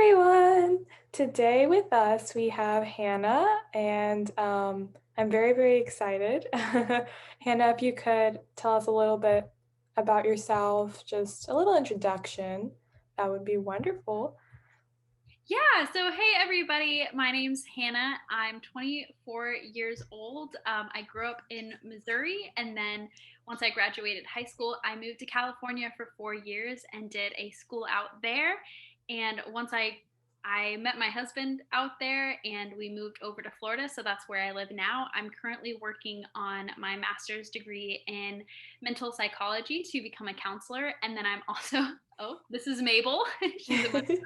everyone! Today with us we have Hannah, and I'm very, very excited. Hannah, if you could tell us a little bit about yourself, just a little introduction, that would be wonderful. Yeah, so hey everybody, my name's Hannah. I'm 24 years old. I grew up in Missouri, and then once I graduated high school, I moved to California for 4 years and did a school out there. And once I met my husband out there and we moved over to Florida, so that's where I live now. I'm currently working on my master's degree in mental psychology to become a counselor, and then I'm also oh, this is Mabel. She's a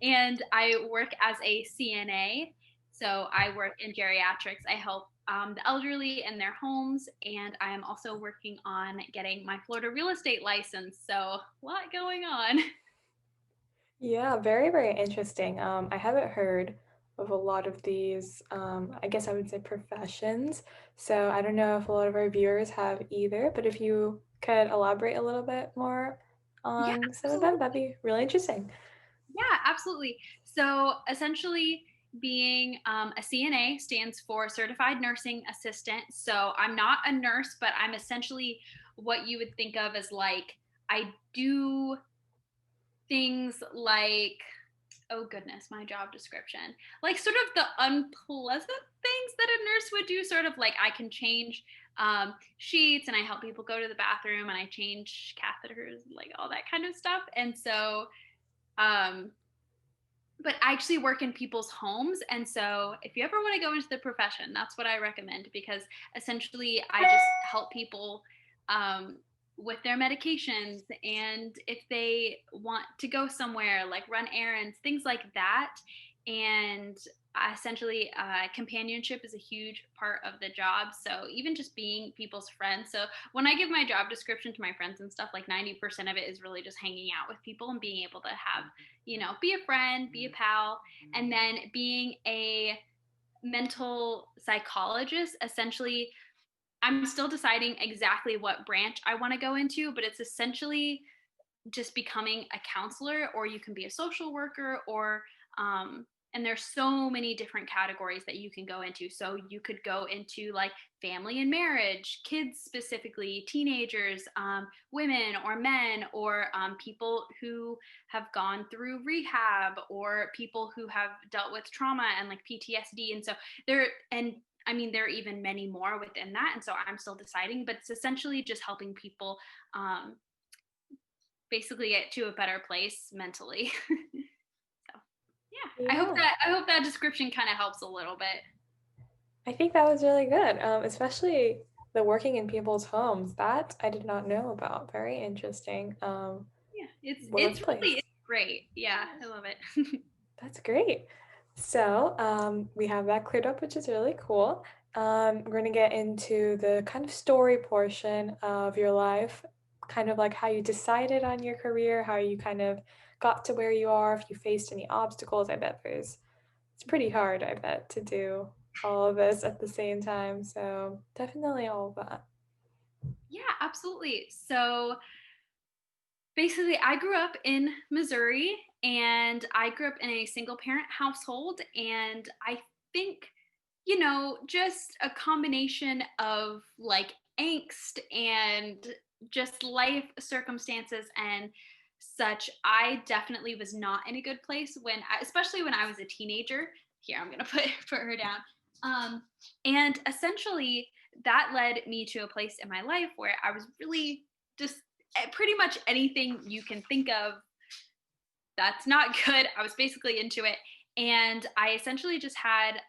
and I work as a CNA. So I work in geriatrics. I help the elderly in their homes, and I am also working on getting my Florida real estate license. So a lot going on. Yeah, very, very interesting. I haven't heard of a lot of these, I guess I would say professions. So I don't know if a lot of our viewers have either, but if you could elaborate a little bit more Yeah, on some of them, that'd absolutely. be really interesting. Yeah, absolutely. So essentially, being a CNA stands for Certified Nursing Assistant. So I'm not a nurse, but I'm essentially what you would think of as like I do things like, oh goodness, my job description, like sort of the unpleasant things that a nurse would do, sort of like I can change sheets, and I help people go to the bathroom, and I change catheters, like all that kind of stuff. And so um but I actually work in people's homes. And so if you ever want to go into the profession, that's what I recommend, because essentially I just help people um, with their medications. And if they want to go somewhere, like run errands, things like that. And essentially, companionship is a huge part of the job. So even just being people's friends. So when I give my job description to my friends and stuff, like 90% of it is really just hanging out with people and being able to have, be a friend, be a pal, and then being a mental psychologist. Essentially, I'm still deciding exactly what branch I want to go into, but it's essentially just becoming a counselor, or you can be a social worker, or and there's so many different categories that you can go into. So you could go into like family and marriage, kids specifically, teenagers, women or men, or people who have gone through rehab, or people who have dealt with trauma and like PTSD. And so there, and I mean, there are even many more within that. And so I'm still deciding, but it's essentially just helping people basically get to a better place mentally. So yeah, Yeah, I hope that description kind of helps a little bit. I think that was really good, especially the working in people's homes. That I did not know about. Very interesting. Yeah, it's really Workplace. it's great. Yeah, I love it. That's great. So we have that cleared up, which is really cool. We're going to get into the kind of story portion of your life, kind of like how you decided on your career, how you kind of got to where you are, if you faced any obstacles. I bet it's pretty hard, I bet, to do all of this at the same time. So definitely all of that. Yeah, absolutely. So basically, I grew up in Missouri, and I grew up in a single parent household. And I think, just a combination of like angst and just life circumstances and such, I definitely was not in a good place especially when I was a teenager. Here, I'm gonna put her down. Um, and essentially, that led me to a place in my life where I was really just pretty much anything you can think of that's not good. I was basically into it. And I essentially just had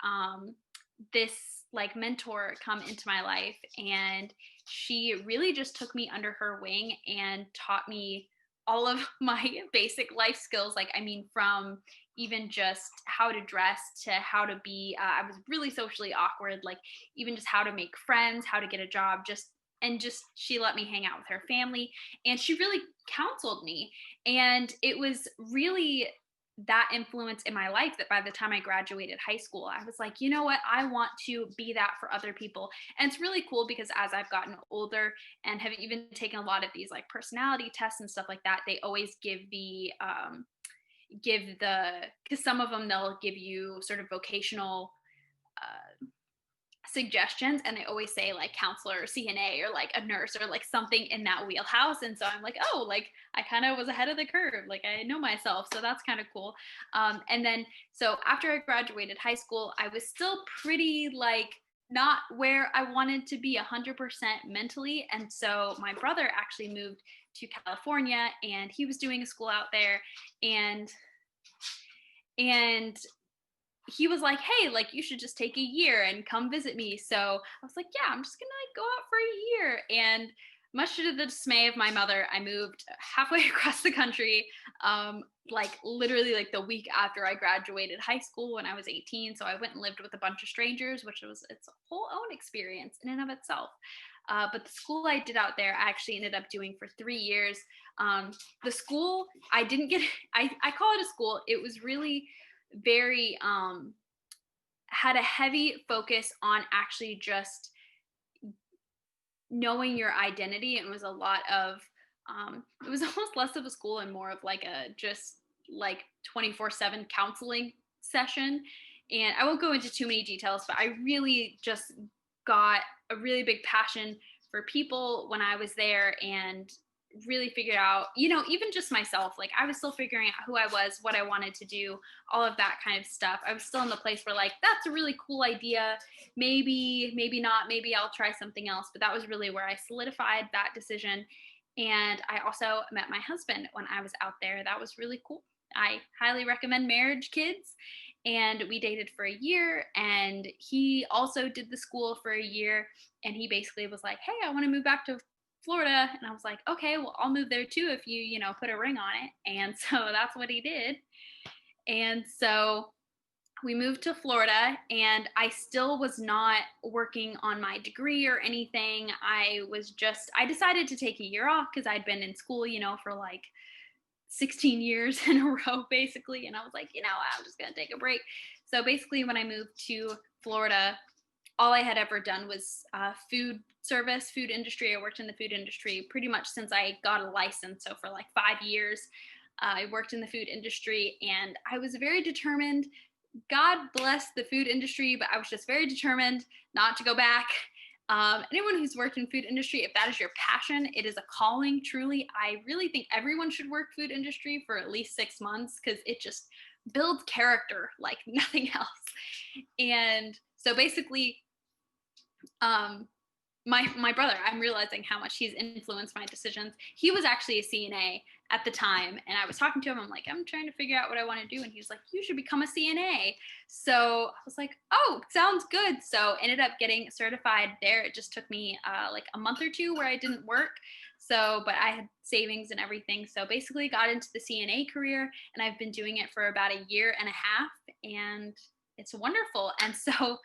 this like mentor come into my life, and she really just took me under her wing and taught me all of my basic life skills. Like, I mean, from even just how to dress to how to be, I was really socially awkward, like, even just how to make friends, how to get a job, just she let me hang out with her family, and she really counseled me. And it was really that influence in my life that by the time I graduated high school, I was like, you know what? I want to be that for other people. And it's really cool because as I've gotten older and have even taken a lot of these like personality tests and stuff like that, they always give give because some of them they'll give you sort of vocational uh, suggestions, and they always say like counselor or CNA or like a nurse or like something in that wheelhouse. And so I'm like, oh, like I kind of was ahead of the curve. Like I know myself. So that's kind of cool. And then, so after I graduated high school, I was still pretty like not where I wanted to be 100% mentally. And so my brother actually moved to California and he was doing a school out there. And he was like, "Hey, like you should just take a year and come visit me." So I was like, "Yeah, I'm just gonna like go out for a year." And much to the dismay of my mother, I moved halfway across the country, like literally like the week after I graduated high school when I was 18. So I went and lived with a bunch of strangers, which was its whole own experience in and of itself. But the school I did out there, I actually ended up doing for 3 years. The school, I didn't get, I call it a school. It was really very had a heavy focus on actually just knowing your identity, and was a lot of it was almost less of a school and more of like a just like 24/7 counseling session. And I won't go into too many details, but I really just got a really big passion for people when I was there, and really figured out, even just myself, like I was still figuring out who I was, what I wanted to do, all of that kind of stuff. I was still in the place where like that's a really cool idea, maybe not, maybe I'll try something else. But that was really where I solidified that decision. And I also met my husband when I was out there. That was really cool. I highly recommend marriage, kids. And we dated for a year, and he also did the school for a year. And he basically was like, "Hey, I want to move back to Florida." And I was like, "Okay, well, I'll move there too if you put a ring on it." And so that's what he did. And so we moved to Florida, and I still was not working on my degree or anything. I decided to take a year off because I'd been in school, for like 16 years in a row, basically. And I was like, I'm just going to take a break. So basically, when I moved to Florida, all I had ever done was food industry. I worked in the food industry pretty much since I got a license. So for like 5 years, I worked in the food industry, and I was very determined. God bless the food industry, but I was just very determined not to go back. Anyone who's worked in food industry, if that is your passion, it is a calling. Truly, I really think everyone should work food industry for at least 6 months because it just builds character like nothing else. And so basically, um, my brother, I'm realizing how much he's influenced my decisions. He was actually a CNA at the time, and I was talking to him. I'm like, I'm trying to figure out what I want to do, and he's like, you should become a CNA. So I was like, oh, sounds good. So ended up getting certified there. It just took me like a month or two where I didn't work. So, but I had savings and everything. So basically, got into the CNA career, and I've been doing it for about a year and a half, and it's wonderful. And so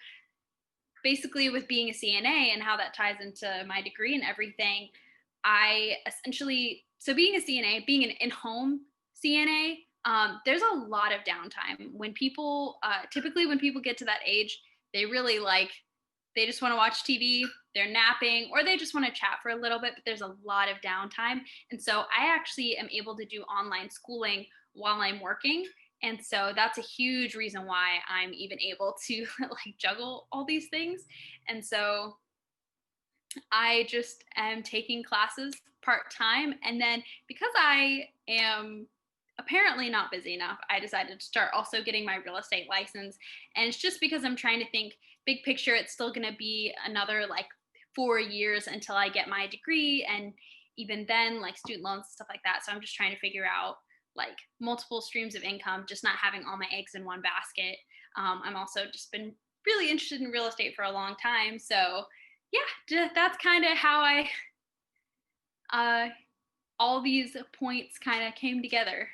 basically with being a CNA and how that ties into my degree and everything, I essentially, so being a CNA, being an in-home CNA, there's a lot of downtime when people, typically when people get to that age, they really like, they just want to watch TV, they're napping, or they just want to chat for a little bit, but there's a lot of downtime. And so I actually am able to do online schooling while I'm working. And so that's a huge reason why I'm even able to like juggle all these things. And so I just am taking classes part time. And then because I am apparently not busy enough, I decided to start also getting my real estate license. And it's just because I'm trying to think big picture. It's still going to be another like 4 years until I get my degree. And even then, like student loans and stuff like that. So I'm just trying to figure out like multiple streams of income, just not having all my eggs in one basket. I'm also just been really interested in real estate for a long time. So yeah, that's kind of how uh, all these points kind of came together.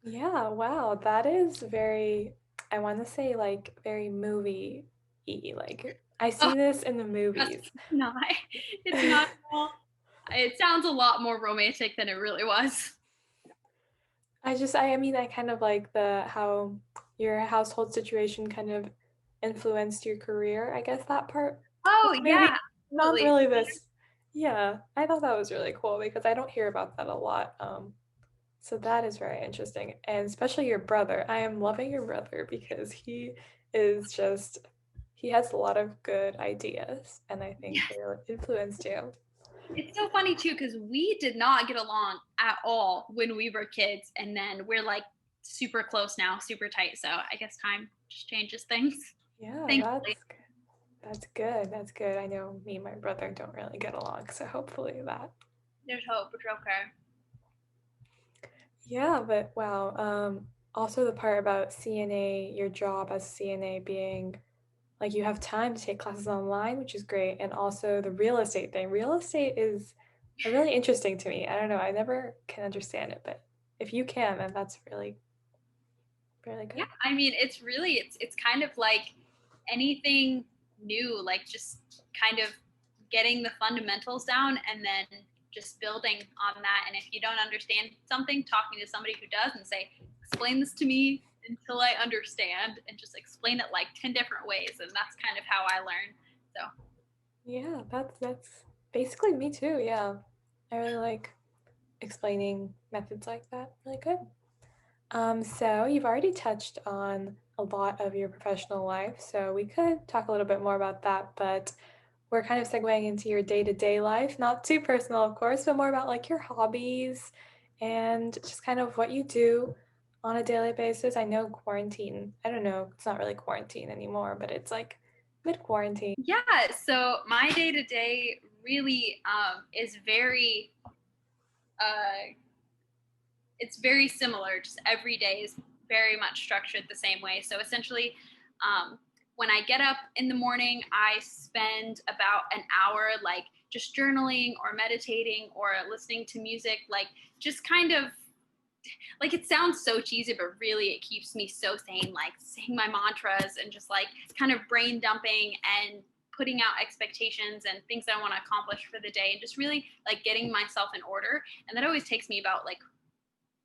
Yeah, wow, that is very, I want to say like very movie-y. Like I Oh, see this in the trust movies. me, it's not. It's not at all. It sounds a lot more romantic than it really was. I mean, I kind of like the how your household situation kind of influenced your career. I guess that part of Oh the movie, yeah, not absolutely. really this. Yeah, I thought that was really cool because I don't hear about that a lot. So that is very interesting, and especially your brother. I am loving your brother because is just he has a lot of good ideas, and I think they really influenced you. It's so funny too because we did not get along at all when we were kids, and then we're like super close now, super tight. So I guess time just changes things. Yeah, Thankfully, that's good. That's good. I know me and my brother don't really get along, so hopefully that. there's hope. It's okay. Yeah, but wow. Also the part about CNA, your job as CNA being like you have time to take classes online, which is great, and also the real estate thing. Real estate is really interesting to me. I don't know. I never can understand it, but if you can, then that's really, really Yeah, good. I mean, it's kind of like anything new, like just kind of getting the fundamentals down and then just building on that. And if you don't understand something, talking to somebody who does and say, explain this to me until I understand, and just explain it like 10 different ways. And that's kind of how I learn. So Yeah, that's basically me too. Yeah. I really like explaining methods like that. Really good. So you've already touched on a lot of your professional life, so we could talk a little bit more about that, but we're kind of segueing into your day-to-day life, not too personal, of course, but more about like your hobbies and just kind of what you do on a daily basis. I know quarantine, I don't know, it's not really quarantine anymore, but it's like mid-quarantine. yeah, so my day to day really is very uh, it's very similar. Just every day is very much structured the same way. So essentially, when I get up in the morning, I spend about an hour like just journaling or meditating or listening to music, like just kind of like it sounds so cheesy, but really it keeps me so sane, like saying my mantras and just like kind of brain dumping and putting out expectations and things that I want to accomplish for the day and just really like getting myself in order. And that always takes me about like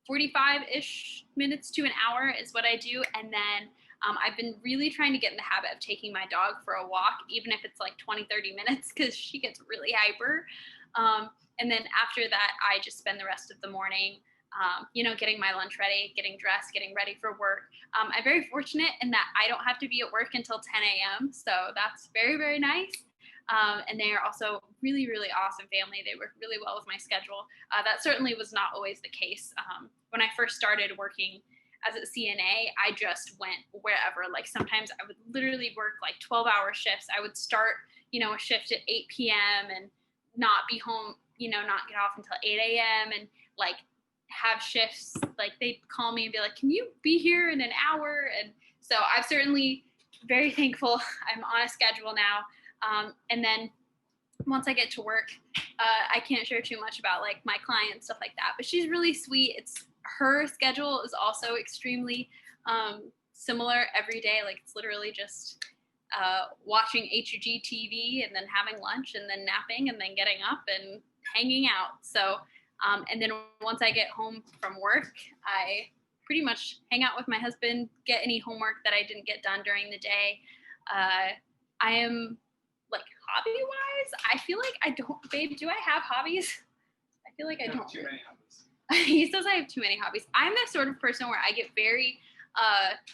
45-ish minutes to an hour is what I do. And then I've been really trying to get in the habit of taking my dog for a walk, even if it's like 20, 30 minutes, because she gets really hyper. And then after that, I just spend the rest of the morning, getting my lunch ready, getting dressed, getting ready for work. I'm very fortunate in that I don't have to be at work until 10 a.m. So that's very, very nice. And they are also really, really awesome family. They work really well with my schedule. That certainly was not always the case. When I first started working as a CNA, I just went wherever. Like sometimes I would literally work like 12-hour shifts. I would start, a shift at 8 p.m. and not be home, not get off until 8 a.m. and like have shifts. Like they'd call me and be like, can you be here in an hour? And so I've certainly very thankful I'm on a schedule now. And then once I get to work, I can't share too much about like my client stuff like that. But she's really sweet. It's her schedule is also extremely similar every day. Like it's literally just watching HUG TV and then having lunch and then napping and then getting up and hanging out. So and then once I get home from work, I pretty much hang out with my husband, get any homework that I didn't get done during the day. I am like hobby wise, I feel like I don't, babe, do I have hobbies? I feel like I don't. Too many hobbies. He says I have too many hobbies. I'm the sort of person where I get very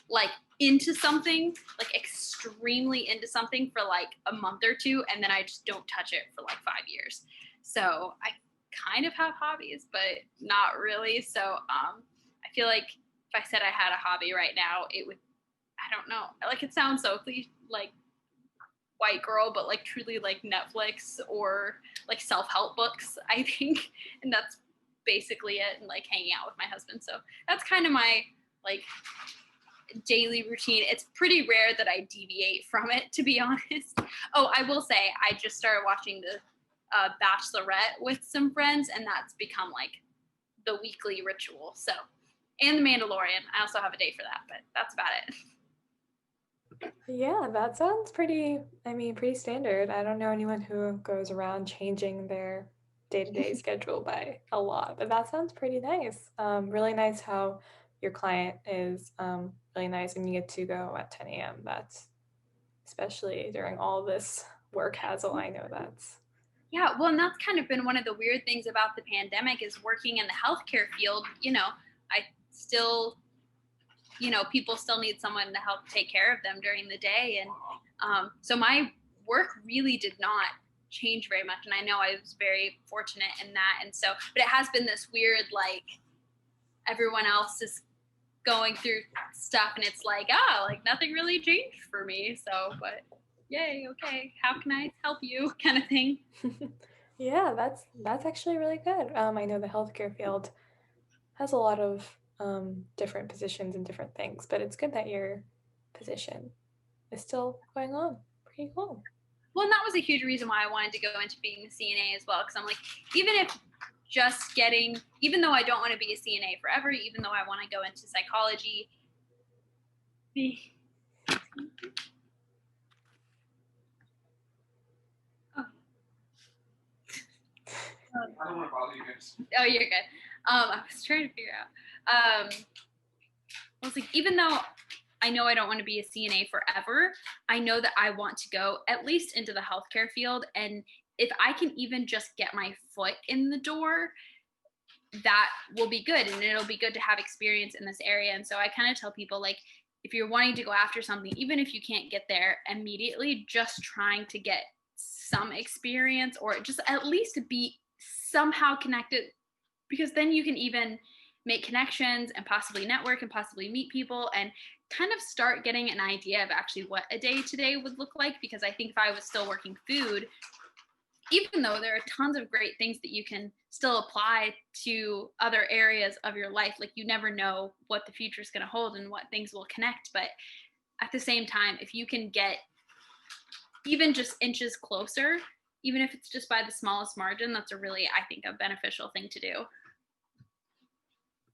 like into something, like extremely into something for like a month or two, and then I just don't touch it for like 5 years. So I kind of have hobbies, but not really. So I feel like if I said I had a hobby right now, it would, I don't know. Like it sounds so like white girl, but like truly like Netflix or like self-help books, I think. And that's basically it, and like hanging out with my husband. So that's kind of my like daily routine. It's pretty rare that I deviate from it, to be honest. Oh, I will say I just started watching the Bachelorette with some friends, and that's become like the weekly ritual. So, and the Mandalorian. I also have a day for that, but that's about it. Yeah, that sounds pretty, I mean, pretty standard. I don't know anyone who goes around changing their day-to-day schedule by a lot, but that sounds pretty nice. Really nice how your client is really nice and you get to go at 10 a.m. That's especially during all this work hassle. I know that's. Yeah, well, and that's kind of been one of the weird things about the pandemic is working in the healthcare field. I still, people still need someone to help take care of them during the day. And so my work really did not change very much. And I know I was very fortunate in that. And so, but it has been this weird, like, everyone else is going through stuff and it's like, like nothing really changed for me. So, but yay, okay, how can I help you kind of thing. Yeah, that's actually really good. I know the healthcare field has a lot of different positions and different things, but it's good that your position is still going on. Pretty cool. Well, and that was a huge reason why I wanted to go into being a CNA as well. Because I'm like, even if just getting, even though I don't want to be a CNA forever, even though I want to go into psychology, oh, I don't want to bother you guys. Oh, you're good. I was trying to figure out. I was like, even though I know I don't want to be a CNA forever, I know that I want to go at least into the healthcare field. And if I can even just get my foot in the door, that will be good. And it'll be good to have experience in this area. And so I kind of tell people, like, if you're wanting to go after something, even if you can't get there immediately, just trying to get some experience or just at least to be somehow connected, because then you can even make connections and possibly network and possibly meet people and kind of start getting an idea of actually what a day to day would look like. Because I think if I was still working food, even though there are tons of great things that you can still apply to other areas of your life, like you never know what the future is going to hold and what things will connect. But at the same time, if you can get even just inches closer, even if it's just by the smallest margin, that's a really, I think, a beneficial thing to do.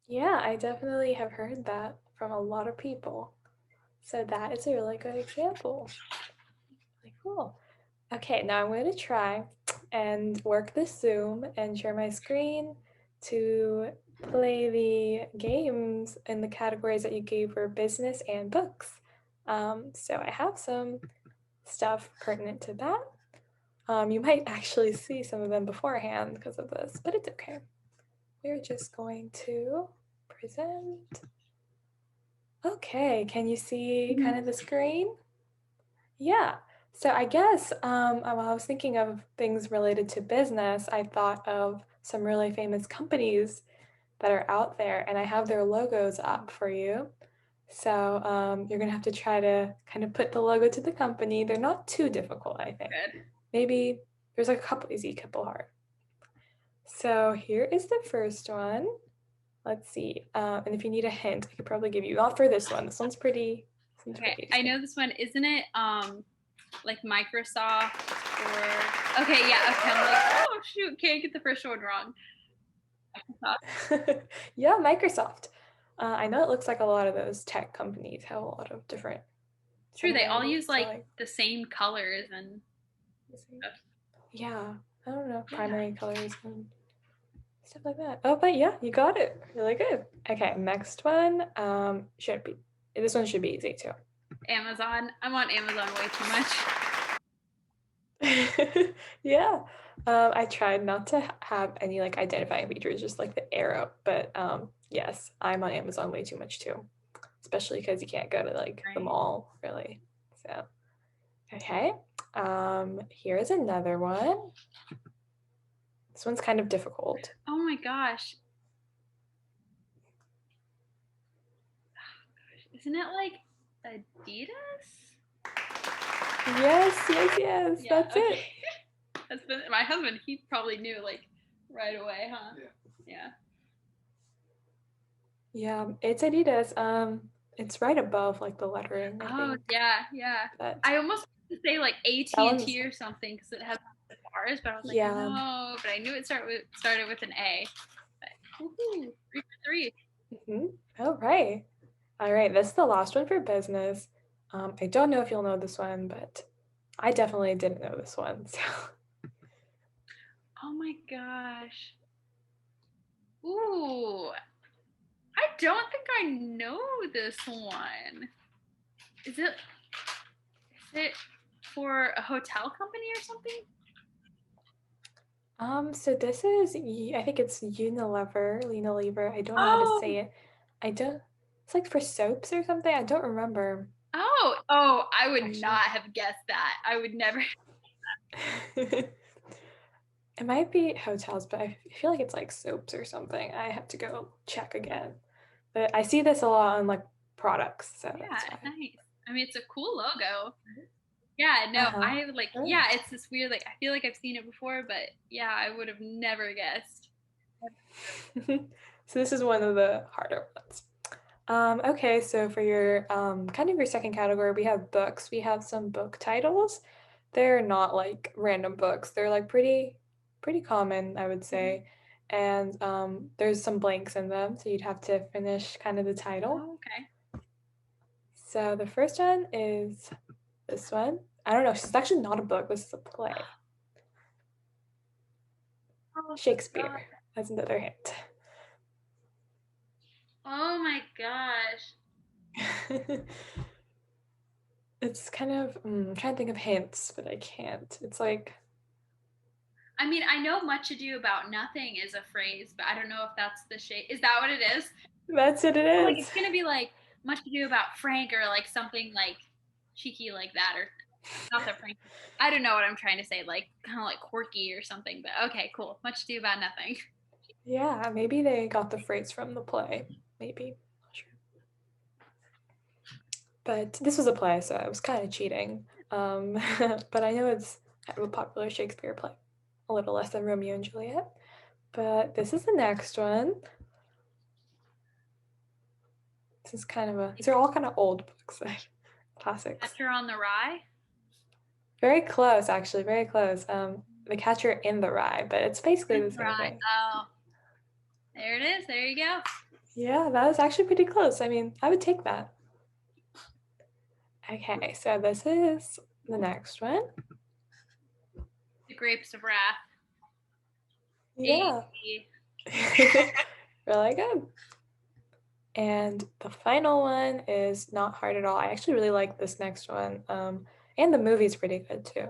Yeah, I definitely have heard that from a lot of people. So that is a really good example. Like, cool. Okay, now I'm going to try and work the Zoom and share my screen to play the games in the categories that you gave for business and books. So I have some stuff pertinent to that. You might actually see some of them beforehand because of this, but it's okay. We're just going to present. Okay, can you see kind of the screen? Yeah. So I guess while I was thinking of things related to business, I thought of some really famous companies that are out there, and I have their logos up for you. So you're gonna have to try to kind of put the logo to the company. They're not too difficult, I think. Good. Maybe there's like a couple easy, couple hard. So here is the first one. Let's see. And if you need a hint, I could probably give you. Not for this one. This one's pretty. This one's Okay, pretty I easy. know this one, isn't it? Like Microsoft or okay, yeah, okay. I'm like, oh shoot, can't get the first one wrong. Yeah, Microsoft. I know it looks like a lot of those tech companies have a lot of different True, they all similarities. use So like like, the same colors and stuff. yeah, I don't know, Yeah. primary colors and stuff like that. Oh, but yeah, you got it. Really good. Okay, next one. Should be this one should be easy too. Amazon. I'm on Amazon way too much. Yeah. I tried not to have any like identifying features, just like the arrow. But yes, I'm on Amazon way too much too, especially because you can't go to like the Right. mall really. So, okay. Here's another one. This one's kind of difficult. Oh my gosh. Isn't it like Adidas? Yes, yes, yes. Yeah, That's okay. it. That's been my husband, he probably knew like right away, huh? Yeah. Yeah, it's Adidas. It's right above like the lettering, I Oh think. yeah, yeah. But I almost wanted to say like that AT and one's T or something because it has the bars, but I was like, yeah. no. But I knew it started with an A. But woohoo, 3 for 3. All right. All right. This is the last one for business. I don't know if you'll know this one, but I definitely didn't know this one. So Oh my gosh. Ooh, I don't think I know this one. Is it? Is it for a hotel company or something? So this is, I think it's Unilever. I don't know how to Oh, say it. I don't, it's like for soaps or something. I don't remember oh, I would actually. not have guessed that. I would never. It might be hotels, but I feel like it's like soaps or something. I have to go check again. But I see this a lot on like products, so Yeah, that's why. nice. I mean, it's a cool logo. Yeah, no, Uh-huh. I like, Sure. yeah, it's this weird, like, I feel like I've seen it before, but yeah, I would have never guessed. So this is one of the harder ones. Okay, so for your kind of your second category, we have books. We have some book titles. They're not like random books. They're like pretty common, I would Mhm. say. And there's some blanks in them, so you'd have to finish kind of the title. Oh, okay. So the first one is this one. I don't know. It's actually not a book. This is a play. Oh God. Shakespeare. That's another hint. Oh my gosh. It's kind of I'm trying to think of hints, but I can't. It's like I mean, I know much ado about nothing is a phrase, but I don't know if that's the shape. Is that what it is? that's what it Oh, like is. it's gonna be like much ado about Frank or like something like cheeky like that, or not that Frank. I don't know what I'm trying to say, like kind of like quirky or something. But okay, cool. Much ado about nothing. Yeah, maybe they got the phrase from the play. Maybe. Not sure. But this was a play, so I was kind of cheating. But I know it's kind of a popular Shakespeare play. A little less than Romeo and Juliet. But this is the next one. This is kind of a, these are all kind of old books, classics. Catcher on the Rye. Very close, actually, very close. The Catcher in the Rye, but it's basically In the the same Rye. thing. Oh, there it is. There you go. Yeah, that was actually pretty close. I mean, I would take that. Okay, so this is the next one. The Grapes of Wrath. Yeah. Hey. Really good. And the final one is not hard at all. I actually really like this next one. And the movie's pretty good too.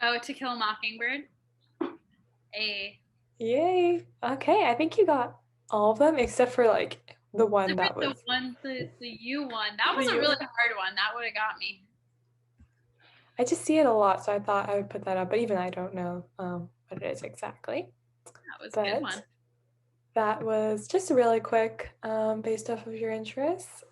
Oh, To Kill a Mockingbird. A. Yay. Okay, I think you got all of them except for like the one Except that for the was one, the U one. That was the a really you. hard one. That would have got me. I just see it a lot, so I thought I would put that up, but even I don't know what it is exactly. That was a good one. But that was just really quick based off of your interests.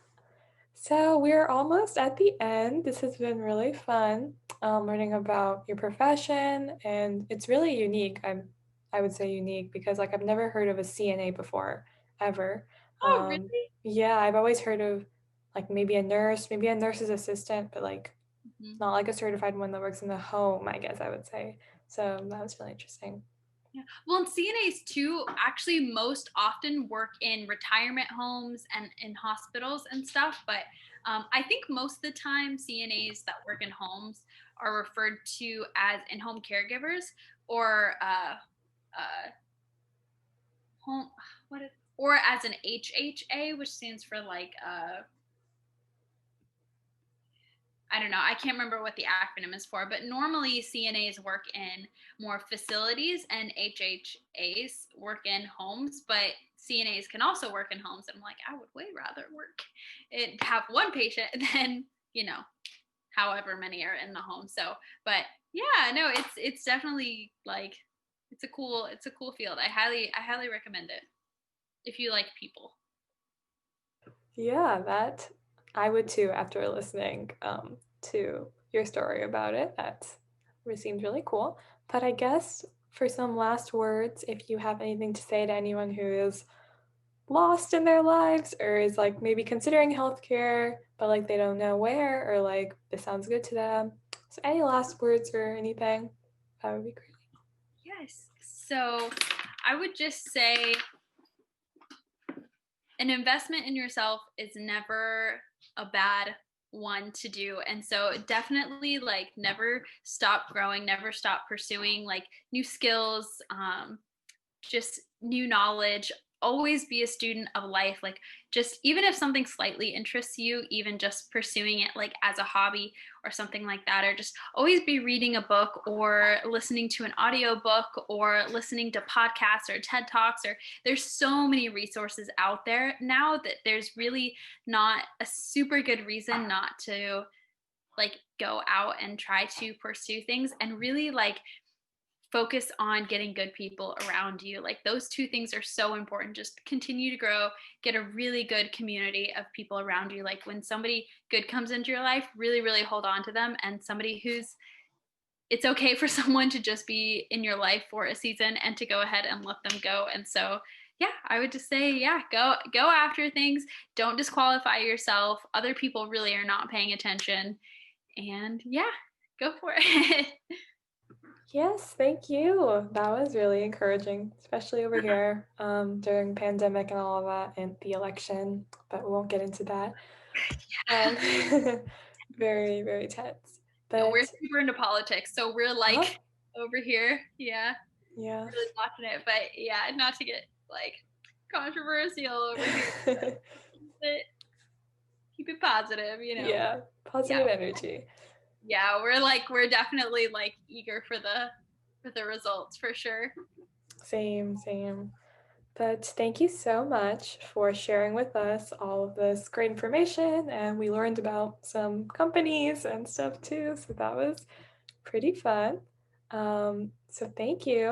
So we're almost at the end. This has been really fun learning about your profession, and it's really unique. I would say unique because like I've never heard of a CNA before, ever. Oh, Um, really? yeah, I've always heard of like maybe a nurse's assistant, but like Mhm. not like a certified one that works in the home. I guess I would say. So that was really interesting. Yeah. Well, and CNAs too actually most often work in retirement homes and in hospitals and stuff. But I think most of the time CNAs that work in homes are referred to as in-home caregivers or uh, home what is, or as an HHA, which stands for like I don't know. I can't remember what the acronym is for, but normally CNAs work in more facilities and HHAs work in homes, but CNAs can also work in homes. And I'm like, I would way rather work and have one patient than, you know, however many are in the home. So, but yeah, no, it's definitely like it's a cool field. I highly recommend it if you like people. Yeah, that I would too after listening to your story about it. That seems really cool. But I guess for some last words, if you have anything to say to anyone who is lost in their lives or is like maybe considering healthcare, but like they don't know where or like this sounds good to them. So, any last words or anything? That would be great. Yes. So I would just say an investment in yourself is never a bad one to do, and so definitely like never stop growing, never stop pursuing like new skills, just new knowledge, always be a student of life. Like, just even if something slightly interests you, even just pursuing it like as a hobby or something like that, or just always be reading a book or listening to an audio book or listening to podcasts or TED Talks, or there's so many resources out there now that there's really not a super good reason not to like go out and try to pursue things, and really like focus on getting good people around you. Like, those two things are so important. Just continue to grow, get a really good community of people around you. Like, when somebody good comes into your life, really, really hold on to them. And somebody who's, it's okay for someone to just be in your life for a season and to go ahead and let them go. And so, yeah, I would just say, yeah, go after things. Don't disqualify yourself. Other people really are not paying attention. And yeah, go for it. Yes, thank you. That was really encouraging, especially over here during pandemic and all of that and the election, but we won't get into that. Um, very, very tense. No, we're But super into politics, so we're like uh-huh, over here. Yeah, yeah. really watching it. But yeah, not to get like controversial over here, but keep it positive, you know. Yeah, Yeah, positive energy. yeah, we're definitely like eager for the results for sure. Same, same. But thank you so much for sharing with us all of this great information. And we learned about some companies and stuff too. So that was pretty fun. So thank you.